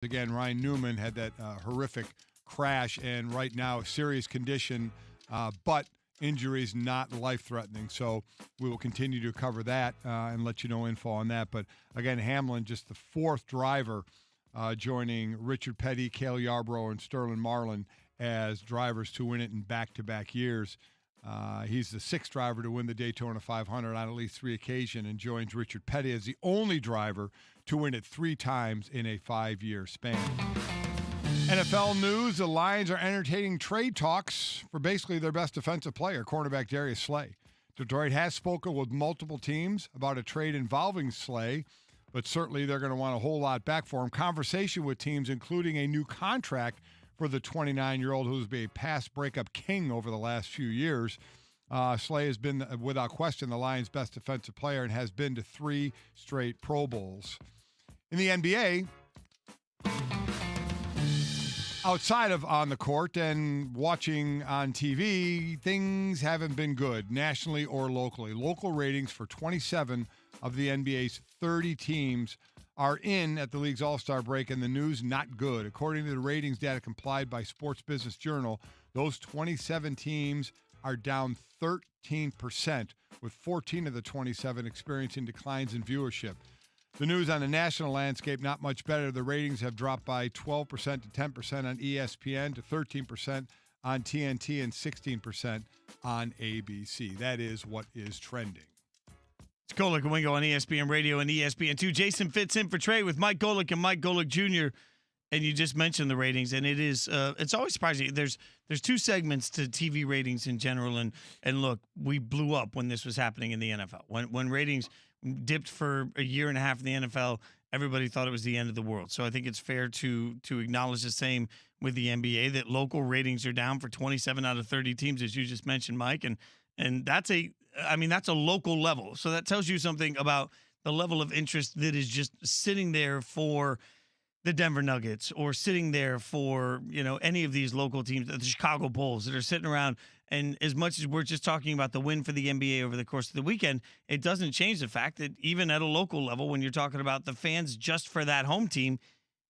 Again, Ryan Newman had that horrific crash, and right now, serious condition, but injuries not life-threatening. So we will continue to cover that and let you know info on that. But again, Hamlin, just the fourth driver joining Richard Petty, Cale Yarborough, and Sterling Marlin as drivers to win it in back-to-back years. He's the sixth driver to win the Daytona 500 on at least 3 occasions, and joins Richard Petty as the only driver to win it 3 times in a 5-year span. NFL news, the Lions are entertaining trade talks for basically their best defensive player, cornerback Darius Slay. Detroit has spoken with multiple teams about a trade involving Slay, but certainly they're going to want a whole lot back for him. Conversation with teams, including a new contract for the 29-year-old who's been a pass breakup king over the last few years. Slay has been, without question, the Lions' best defensive player and has been to 3 straight Pro Bowls. In the NBA, outside of on the court and watching on TV, things haven't been good nationally or locally. Local ratings for 27 of the NBA's 30 teams are in at the league's All-Star break, and the news not good. According to the ratings data compiled by Sports Business Journal, those 27 teams are down 13%, with 14 of the 27 experiencing declines in viewership. The news on the national landscape, not much better. The ratings have dropped by 12% to 10% on ESPN, to 13% on TNT, and 16% on ABC. That is what is trending. It's Golic and Wingo on ESPN Radio and ESPN2. Jason fits in for Trey with Mike Golic and Mike Golic Jr., and you just mentioned the ratings, and it's always surprising. There's 2 segments to TV ratings in general, and look, we blew up when this was happening in the NFL. When ratings dipped for a year and a half in the NFL, everybody thought it was the end of the world. So I think it's fair to acknowledge the same with the NBA, that local ratings are down for 27 out of 30 teams, as you just mentioned, Mike, and that's a local level. So that tells you something about the level of interest that is just sitting there for the Denver Nuggets, or sitting there for, any of these local teams, the Chicago Bulls, that are sitting around. And as much as we're just talking about the win for the NBA over the course of the weekend, it doesn't change the fact that even at a local level, when you're talking about the fans just for that home team,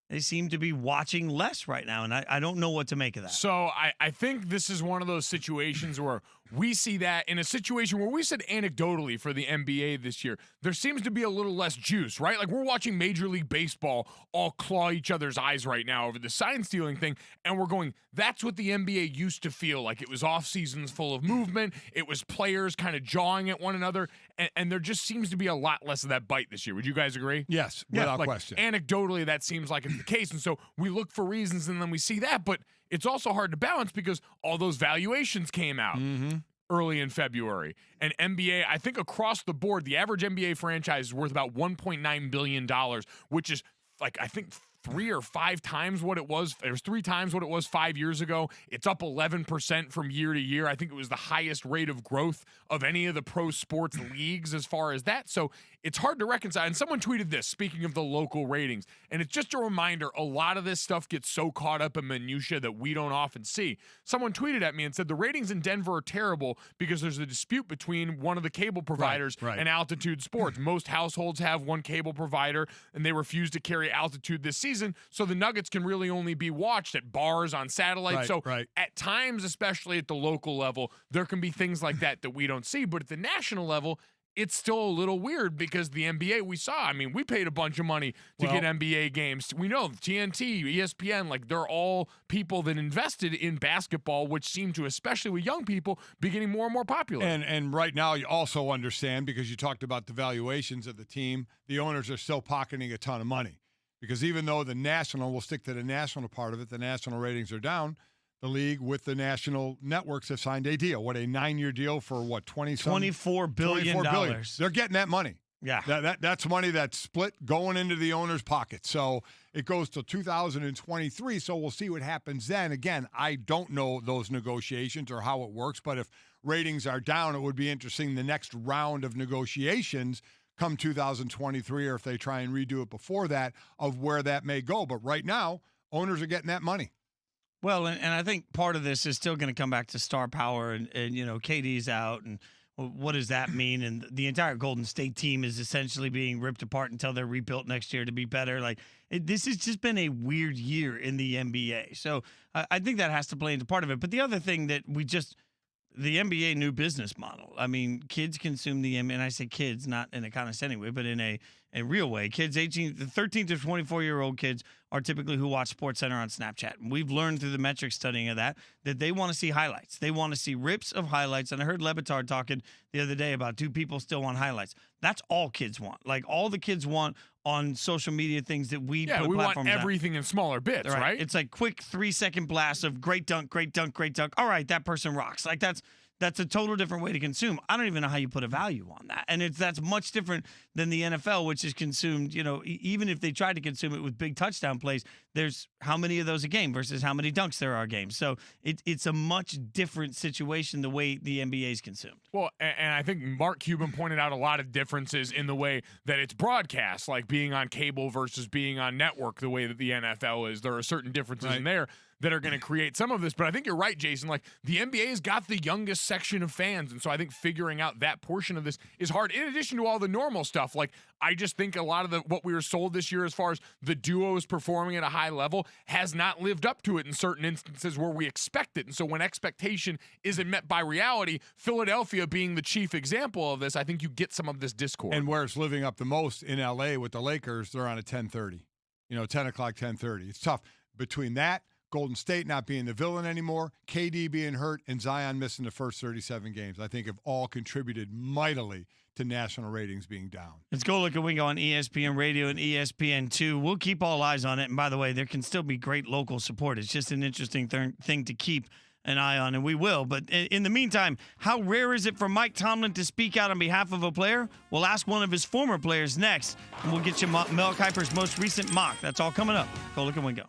they seem to be watching less right now, and I don't know what to make of that. So I think this is one of those situations where we see that in a situation where we said anecdotally for the NBA this year, there seems to be a little less juice, right? Like, we're watching Major League Baseball all claw each other's eyes right now over the sign-stealing thing, and we're going, that's what the NBA used to feel like. It was off seasons full of movement. It was players kind of jawing at one another, and there just seems to be a lot less of that bite this year. Would you guys agree? Yes, without question. Anecdotally, that seems like it's the case, and so we look for reasons, and then we see that, but it's also hard to balance because all those valuations came out early in February. And NBA, I think across the board, the average NBA franchise is worth about $1.9 billion, which is, like, I think 3 or 5 times what it was. It was 3 times what it was 5 years ago. It's up 11% from year to year. I think it was the highest rate of growth of any of the pro sports leagues as far as that. So it's hard to reconcile. And someone tweeted this, speaking of the local ratings, and it's just a reminder, a lot of this stuff gets so caught up in minutia that we don't often see. Someone tweeted at me and said the ratings in Denver are terrible because there's a dispute between one of the cable providers and Altitude Sports. Most households have one cable provider, and they refuse to carry Altitude this season, so the Nuggets can really only be watched at bars on satellite. At times, especially at the local level, there can be things like that we don't see. But at the national level, it's still a little weird because the NBA we saw, I mean, we paid a bunch of money to get NBA games. We know TNT, ESPN, like, they're all people that invested in basketball, which seem to, especially with young people, be getting more and more popular. And right now you also understand, because you talked about the valuations of the team, the owners are still pocketing a ton of money. Because even though the national, we'll stick to the national part of it, the national ratings are down, the league with the national networks have signed a deal. What, a 9-year deal for what, $24 billion. They're getting that money. Yeah. That's money that's split going into the owner's pocket. So it goes to 2023, so we'll see what happens then. Again, I don't know those negotiations or how it works, but if ratings are down, it would be interesting the next round of negotiations come 2023, or if they try and redo it before that, of where that may go. But right now, owners are getting that money. Well, and I think part of this is still going to come back to star power, and KD's out, and what does that mean? And the entire Golden State team is essentially being ripped apart until they're rebuilt next year to be better. Like, this has just been a weird year in the NBA. So I think that has to play into part of it. But the other thing that the NBA new business model. I mean, kids consume the NBA, and I say kids, not in a condescending way, but in a real way. Kids 13 to 24-year-old kids are typically who watch SportsCenter on Snapchat. And we've learned through the metric studying of that they want to see highlights. They want to see rips of highlights. And I heard Lebitard talking the other day about, do people still want highlights? That's all kids want. Like, all the kids want on social media things that we put we want platforms everything in smaller bits, right? It's like quick 3-second blasts of great dunk, great dunk, great dunk. All right, that person rocks. Like, that's a total different way to consume. I don't even know how you put a value on that. And that's much different than the NFL, which is consumed, even if they try to consume it with big touchdown plays, there's how many of those a game versus how many dunks there are a game. So it's a much different situation the way the NBA is consumed. Well, and I think Mark Cuban pointed out a lot of differences in the way that it's broadcast, like being on cable versus being on network, the way that the NFL is. There are certain differences in there that are going to create some of this. But I think you're right, Jason. Like, the NBA's got the youngest section of fans. And so I think figuring out that portion of this is hard, in addition to all the normal stuff. Like, I just think a lot of what we were sold this year as far as the duos performing at a high level has not lived up to it in certain instances where we expect it. And so when expectation isn't met by reality, Philadelphia being the chief example of this, I think you get some of this discord. And where it's living up the most in L.A. with the Lakers, they're on a 10:30. 10 o'clock, 10:30. It's tough. Between that, Golden State not being the villain anymore, KD being hurt, and Zion missing the first 37 games, I think have all contributed mightily to national ratings being down. It's Golic and Wingo on ESPN Radio and ESPN2. We'll keep all eyes on it. And by the way, there can still be great local support. It's just an interesting thing to keep an eye on, and we will. But in the meantime, how rare is it for Mike Tomlin to speak out on behalf of a player? We'll ask one of his former players next, and we'll get you Mel Kiper's most recent mock. That's all coming up. Golic and Wingo.